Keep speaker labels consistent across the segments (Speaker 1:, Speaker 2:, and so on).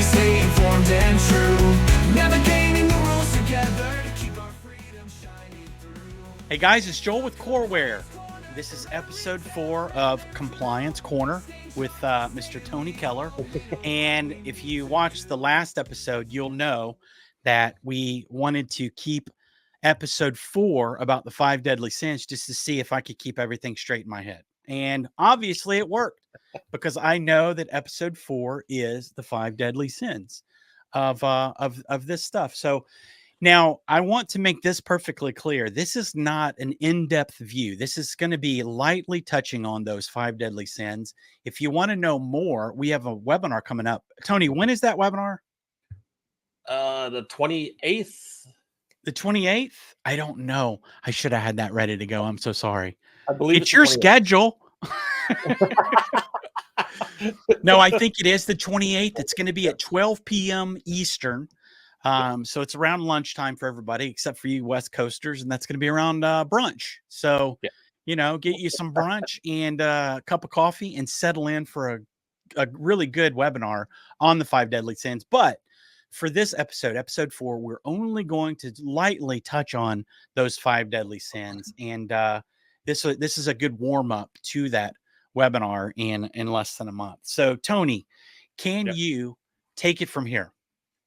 Speaker 1: we stay informed and true, navigating the rules together to keep our freedom shining through.
Speaker 2: Hey guys, it's Joel with Coreware. This is episode 4 of Compliance Corner with Mr. Tony Keller. And if you watched the last episode, you'll know that we wanted to keep episode 4 about the 5 deadly sins just to see if I could keep everything straight in my head. And obviously it worked because I know that episode 4 is the 5 deadly sins of this stuff. So now, I want to make this perfectly clear. This is not an in-depth view. This is going to be lightly touching on those 5 deadly sins. If you want to know more, we have a webinar coming up. Tony, when is that webinar?
Speaker 3: The 28th.
Speaker 2: The 28th? I don't know. I should have had that ready to go. I'm so sorry.
Speaker 3: I believe
Speaker 2: it's your schedule. No, I think it is the 28th. It's going to be at 12 p.m. Eastern. So it's around lunchtime for everybody except for you West Coasters, and that's going to be around brunch. So, get you some brunch and a cup of coffee and settle in for a really good webinar on the 5 deadly sins. But for this episode 4, we're only going to lightly touch on those 5 deadly sins. And this is a good warm up to that webinar in less than a month. So, Tony, can you take it from here?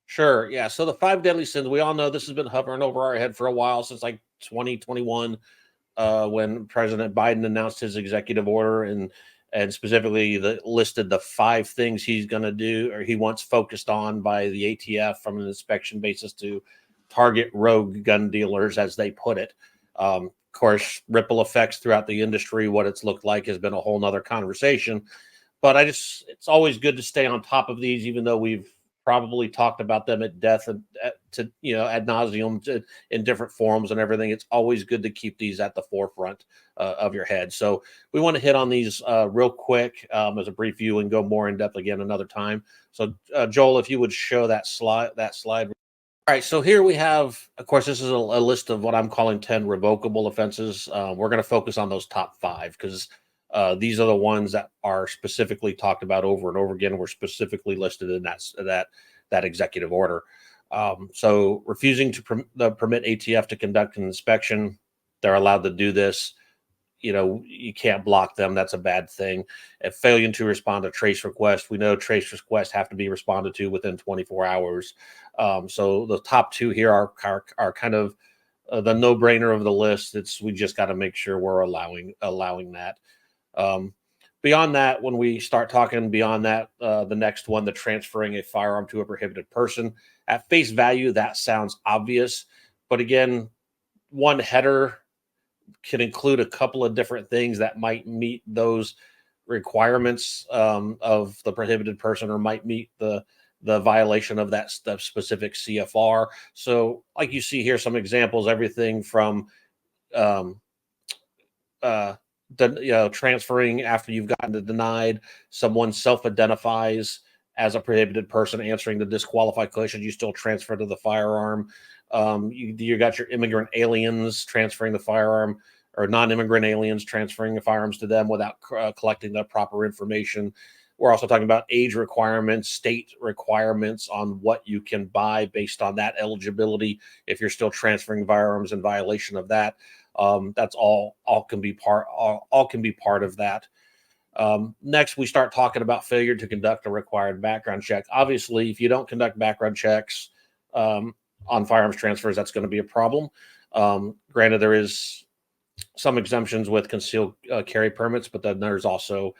Speaker 3: Sure. Yeah. So the 5 deadly sins, we all know this has been hovering over our head for a while, since like 2021, when President Biden announced his executive order and specifically listed the 5 things he's going to do, or he wants focused on by the ATF from an inspection basis to target rogue gun dealers, as they put it. Of course, ripple effects throughout the industry, what it's looked like has been a whole nother conversation. But it's always good to stay on top of these, even though we've probably talked about them at depth and ad nauseum in different forums and everything. It's always good to keep these at the forefront of your head. So we want to hit on these real quick as a brief view and go more in depth again another time. So Joel, if you would show that slide. All right. So here we have, of course, this is a list of what I'm calling 10 revocable offenses. We're going to focus on those top 5 because these are the ones that are specifically talked about over and over again. We're specifically listed in that executive order. So refusing to permit ATF to conduct an inspection, they're allowed to do this. You can't block them. That's a bad thing. If failing to respond to trace requests, we know trace requests have to be responded to within 24 hours. So the top 2 here are kind of the no-brainer of the list. We just got to make sure we're allowing that. Beyond that, when we start talking beyond that, the next one, the transferring a firearm to a prohibited person, at face value, that sounds obvious. But again, one header can include a couple of different things that might meet those requirements of the prohibited person, or might meet the violation of that specific CFR. So like you see here, some examples, everything from transferring after you've gotten it denied, someone self-identifies as a prohibited person answering the disqualified question, you still transfer to the firearm. You got your immigrant aliens transferring the firearm, or non-immigrant aliens transferring the firearms to them without collecting the proper information. We're also talking about age requirements, state requirements on what you can buy based on that eligibility. If you're still transferring firearms in violation of that, that's all can be part of that. Next, we start talking about failure to conduct a required background check. Obviously, if you don't conduct background checks on firearms transfers, that's going to be a problem. Granted, there is some exemptions with concealed carry permits, but then there's also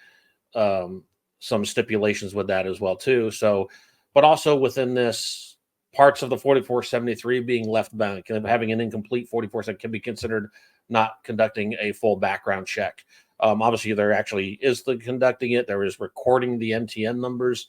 Speaker 3: some stipulations with that as well too. So, but also within this, parts of the 4473 being left blank and having an incomplete 44 can be considered not conducting a full background check. Obviously, there actually is the conducting it. There is recording the NTN numbers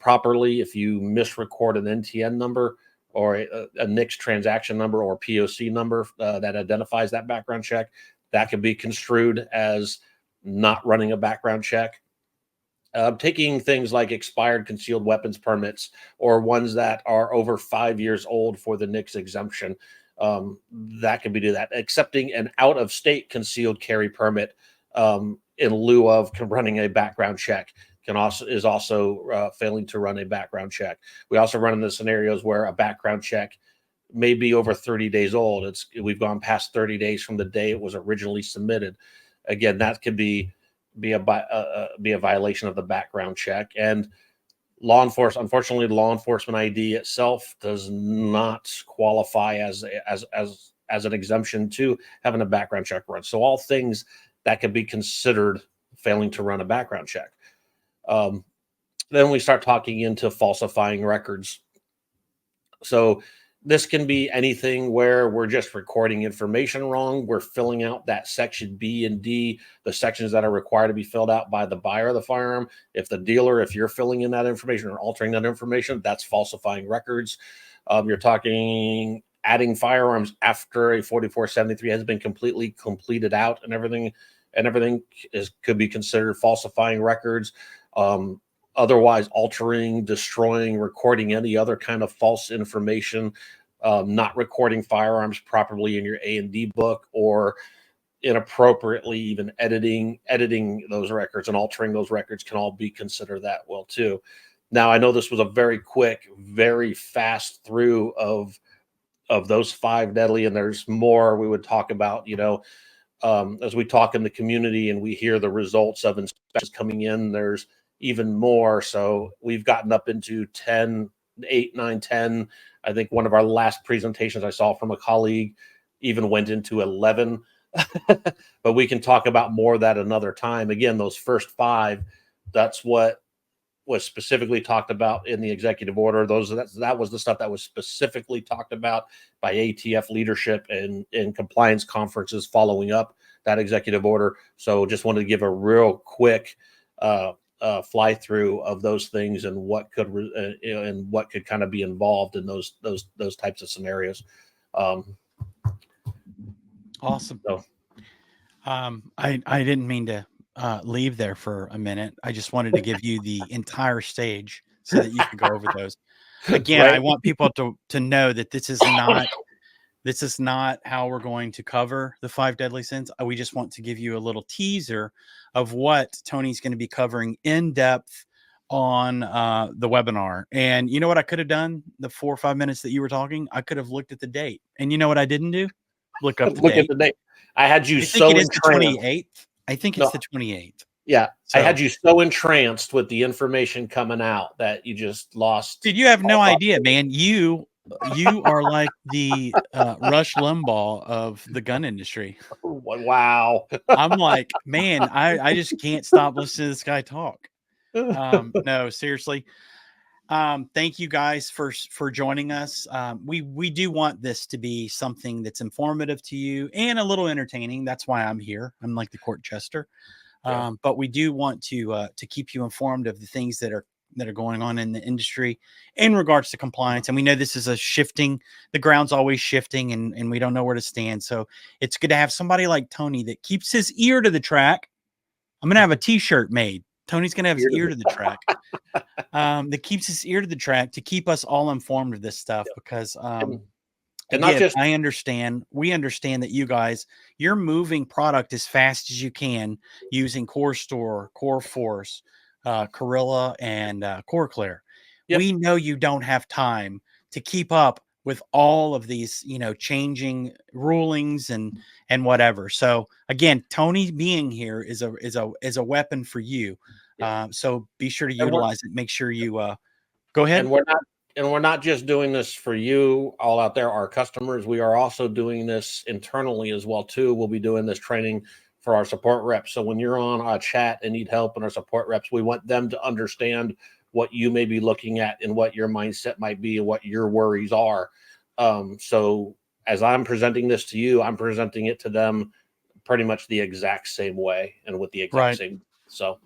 Speaker 3: properly. If you misrecord an NTN number or a NICS transaction number or POC number that identifies that background check, that can be construed as not running a background check. Taking things like expired concealed weapons permits or ones that are over 5 years old for the NICS exemption, that can be do that. Accepting an out-of-state concealed carry permit in lieu of running a background check, is also failing to run a background check. We also run into scenarios where a background check may be over 30 days old. We've gone past 30 days from the day it was originally submitted. Again, that could be a violation of the background check. And unfortunately, law enforcement ID itself does not qualify as an exemption to having a background check run. So all things that could be considered failing to run a background check. Then we start talking into falsifying records. So this can be anything where we're just recording information wrong. We're filling out that section B and D, the sections that are required to be filled out by the buyer of the firearm. If you're filling in that information or altering that information, that's falsifying records. You're talking adding firearms after a 4473 has been completely completed out, and everything could be considered falsifying records. Otherwise altering, destroying, recording any other kind of false information, not recording firearms properly in your A&D book, or inappropriately even editing those records and altering those records can all be considered that well too. Now, I know this was a very quick, very fast through of those 5 deadly, and there's more we would talk about, as we talk in the community and we hear the results of inspections coming in, there's even more. So we've gotten up into 10, 8, 9, 10. I think one of our last presentations I saw from a colleague even went into 11. But we can talk about more of that another time. Again, those first 5, that's what was specifically talked about in the executive order. That was the stuff that was specifically talked about by ATF leadership and in compliance conferences following up that executive order. So just wanted to give a real quick fly through of those things and what could kind of be involved in those types of scenarios.
Speaker 2: Awesome.
Speaker 3: So.
Speaker 2: I didn't mean to leave there for a minute. I just wanted to give you the entire stage so that you could go over those. Again,
Speaker 3: Right.
Speaker 2: I want people to know that this is not how we're going to cover the 5 deadly sins. We just want to give you a little teaser of what Tony's going to be covering in depth on the webinar. And you know what I could have done the 4 or 5 minutes that you were talking? I could have looked at the date. And you know what I didn't do? Look up the date.
Speaker 3: At the date. I had you
Speaker 2: I
Speaker 3: so
Speaker 2: think it is
Speaker 3: entranced.
Speaker 2: the 28th. I think it's the 28th.
Speaker 3: Yeah.
Speaker 2: So,
Speaker 3: I had you so entranced with the information coming out that you just lost.
Speaker 2: Dude, you have no idea, man. You are like the Rush Limbaugh of the gun industry.
Speaker 3: Wow.
Speaker 2: I'm like, man, I just can't stop listening to this guy talk. No, seriously. Thank you guys for joining us. We do want this to be something that's informative to you and a little entertaining. That's why I'm here. I'm like the court jester. But we do want to keep you informed of the things that are going on in the industry in regards to compliance. And we know this is the ground's always shifting, and we don't know where to stand. So it's good to have somebody like Tony that keeps his ear to the track. I'm going to have a t-shirt made. Tony's going to have his ear to the track. That keeps his ear to the track to keep us all informed of this stuff, because
Speaker 3: and
Speaker 2: again,
Speaker 3: not just
Speaker 2: we understand that you guys, you're moving product as fast as you can using CoreStore, CoreForce, Corilla, and Coreware.
Speaker 3: Yep.
Speaker 2: We know you don't have time to keep up with all of these, changing rulings and whatever. So again, Tony being here is a weapon for you. So be sure to utilize it. Make sure you go ahead.
Speaker 3: And we're not just doing this for you all out there, our customers. We are also doing this internally as well too. We'll be doing this training for our support reps. So when you're on our chat and need help in our support reps, we want them to understand what you may be looking at and what your mindset might be and what your worries are. So as I'm presenting this to you, I'm presenting it to them pretty much the exact same way and with the exact same. So.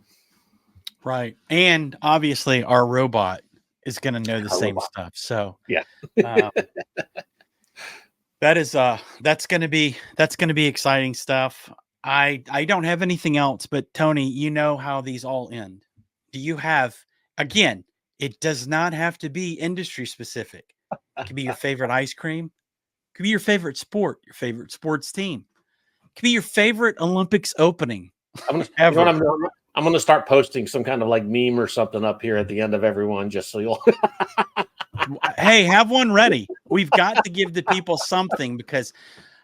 Speaker 2: Right. And obviously our robot is going to know the same stuff. So
Speaker 3: yeah,
Speaker 2: that's going to be exciting stuff. I don't have anything else, but Tony, you know how these all end. Do you have, again, it does not have to be industry specific. It could be your favorite ice cream. It could be your favorite sport, your favorite sports team. It could be your favorite Olympics opening.
Speaker 3: I'm I'm gonna start posting some kind of like meme or something up here at the end of everyone, just so you'll.
Speaker 2: Hey, have one ready. We've got to give the people something, because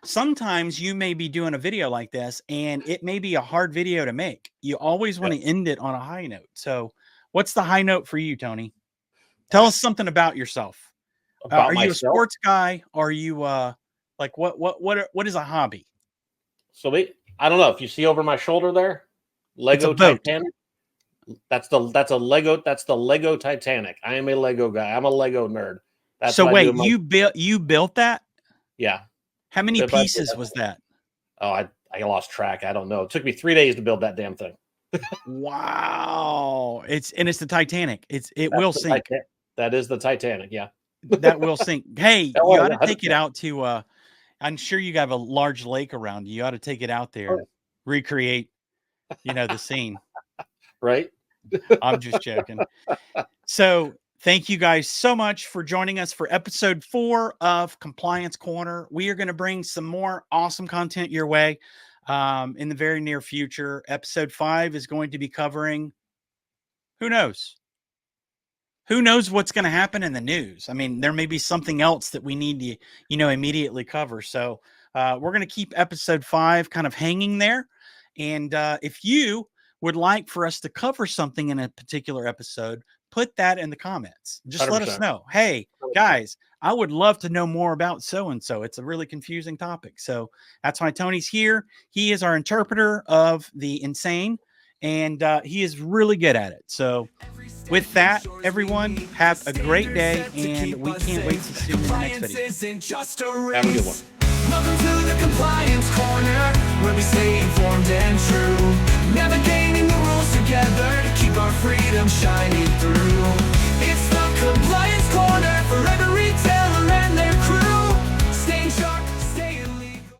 Speaker 2: sometimes you may be doing a video like this and it may be a hard video to make. You always want to end it on a high note. So what's the high note for you, Tony? Tell us something about yourself. Are you a sports guy? Are you like what is a hobby?
Speaker 3: So I don't know if you see over my shoulder there, Lego Titanic. That's the Lego Titanic. I am a Lego guy. I'm a Lego nerd. That's
Speaker 2: so wait, you built that?
Speaker 3: Yeah.
Speaker 2: How many pieces was that?
Speaker 3: Oh, I lost track. I don't know. It took me 3 days to build that damn thing.
Speaker 2: Wow. It's the Titanic. It will sink.
Speaker 3: That is the Titanic. Yeah.
Speaker 2: That will sink. Hey, you ought to take it out to I'm sure you have a large lake around you. You ought to take it out there, recreate, the scene.
Speaker 3: Right.
Speaker 2: I'm just joking. So thank you guys so much for joining us for episode 4 of Compliance Corner. We are going to bring some more awesome content your way in the very near future. Episode 5 is going to be covering, who knows what's going to happen in the news. I mean, there may be something else that we need to, immediately cover. So we're going to keep episode 5 kind of hanging there. And if you would like for us to cover something in a particular episode, put that in the comments. Just 100%. Let us know. Hey, guys, I would love to know more about so-and-so. It's a really confusing topic. So that's why Tony's here. He is our interpreter of the insane, and he is really good at it. So with that, everyone, have a great day, and we can't wait to see you in the next video.
Speaker 3: Have a good one.
Speaker 1: Welcome to the Compliance Corner, where we stay informed and true, navigating the rules together to keep our freedom shining through.